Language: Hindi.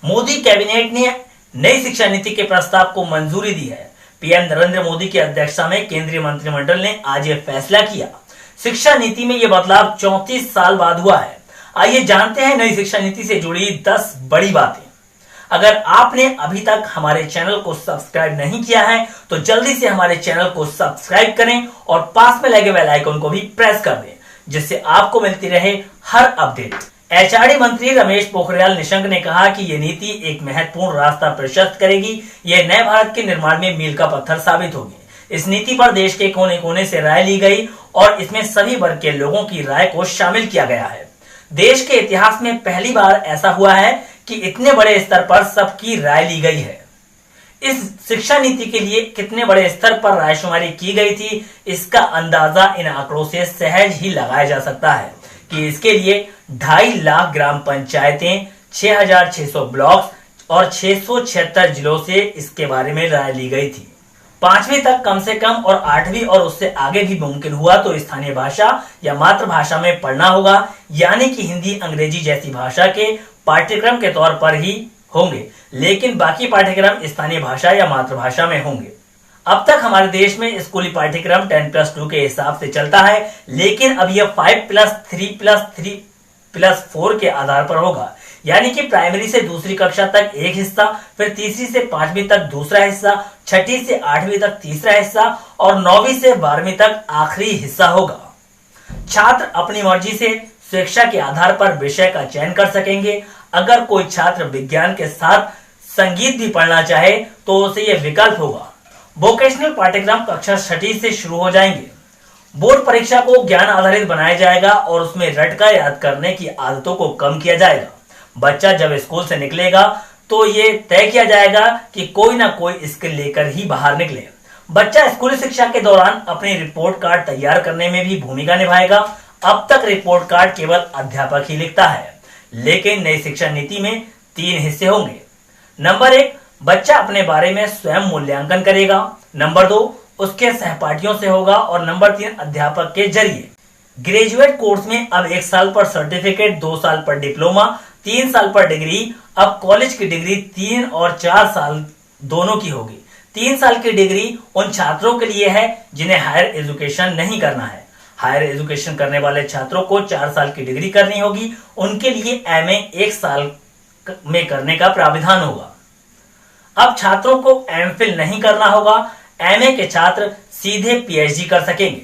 मोदी कैबिनेट ने नई शिक्षा नीति के प्रस्ताव को मंजूरी दी है। पीएम नरेंद्र मोदी की अध्यक्षता में केंद्रीय मंत्रिमंडल ने आज यह फैसला किया। शिक्षा नीति में यह बदलाव 34 साल बाद हुआ है। आइए जानते हैं नई शिक्षा नीति से जुड़ी 10 बड़ी बातें। अगर आपने अभी तक हमारे चैनल को सब्सक्राइब नहीं किया है तो जल्दी से हमारे चैनल को सब्सक्राइब करें और पास में लगे बेल आइकन को भी प्रेस कर दें, जिससे आपको मिलती रहे हर अपडेट। एचआरडी मंत्री रमेश पोखरियाल निशंक ने कहा कि ये नीति एक महत्वपूर्ण रास्ता प्रशस्त करेगी। यह नए भारत के निर्माण में मील का पत्थर साबित होगी। इस नीति पर देश के कोने कोने से राय ली गई और इसमें सभी वर्ग के लोगों की राय को शामिल किया गया है। देश के इतिहास में पहली बार ऐसा हुआ है कि इतने बड़े स्तर पर सबकी राय ली गई है। इस शिक्षा नीति के लिए कितने बड़े स्तर पर रायशुमारी की गई थी, इसका अंदाजा इन आंकड़ों से सहज ही लगाया जा सकता है कि इसके लिए 2.5 लाख ग्राम पंचायतें, 6,600 ब्लॉक्स और 676 जिलों से इसके बारे में राय ली गई थी। 5वीं तक कम से कम और 8वीं और उससे आगे भी मुमकिन हुआ तो स्थानीय भाषा या मातृभाषा में पढ़ना होगा, यानी कि हिंदी अंग्रेजी जैसी भाषा के पाठ्यक्रम के तौर पर ही होंगे, लेकिन बाकी पाठ्यक्रम स्थानीय भाषा या मातृभाषा में होंगे। अब तक हमारे देश में स्कूली पाठ्यक्रम 10+2 के हिसाब से चलता है, लेकिन अब यह 5+3+3+4 के आधार पर होगा, यानी कि प्राइमरी से दूसरी कक्षा तक एक हिस्सा, फिर तीसरी से 5वीं तक दूसरा हिस्सा, 6ठी से 8वीं तक तीसरा हिस्सा और 9वीं से 12वीं तक आखिरी हिस्सा होगा। छात्र अपनी मर्जी से शिक्षा के आधार पर विषय का चयन कर सकेंगे। अगर कोई छात्र विज्ञान के साथ संगीत भी पढ़ना चाहे तो उसे यह विकल्प होगा। वोकेशनल पाठ्यक्रम कक्षा 6ठी से शुरू हो जाएंगे। बोर्ड परीक्षा को ज्ञान आधारित बनाया जाएगा और उसमें रटका याद करने की आदतों को कम किया जाएगा। बच्चा जब स्कूल से निकलेगा तो ये तय किया जाएगा कि कोई ना कोई स्किल लेकर ही बाहर निकले। बच्चा स्कूली शिक्षा के दौरान अपने रिपोर्ट कार्ड तैयार करने में भी भूमिका निभाएगा। अब तक रिपोर्ट कार्ड केवल अध्यापक ही लिखता है, लेकिन नई शिक्षा नीति में 3 हिस्से होंगे। नंबर 1, बच्चा अपने बारे में स्वयं मूल्यांकन करेगा। नंबर 2, उसके सहपाठियों से होगा और नंबर 3, अध्यापक के जरिए। ग्रेजुएट कोर्स में अब 1 साल पर सर्टिफिकेट, 2 साल पर डिप्लोमा, 3 साल पर डिग्री। अब कॉलेज की डिग्री 3 और 4 साल दोनों की होगी। 3 साल की डिग्री उन छात्रों के लिए है जिन्हें हायर एजुकेशन नहीं करना है। हायर एजुकेशन करने वाले छात्रों को 4 साल की डिग्री करनी होगी। उनके लिए एमए 1 साल में करने का प्राविधान होगा। अब छात्रों को एमफिल नहीं करना होगा। एमए के छात्र सीधे पीएचडी कर सकेंगे।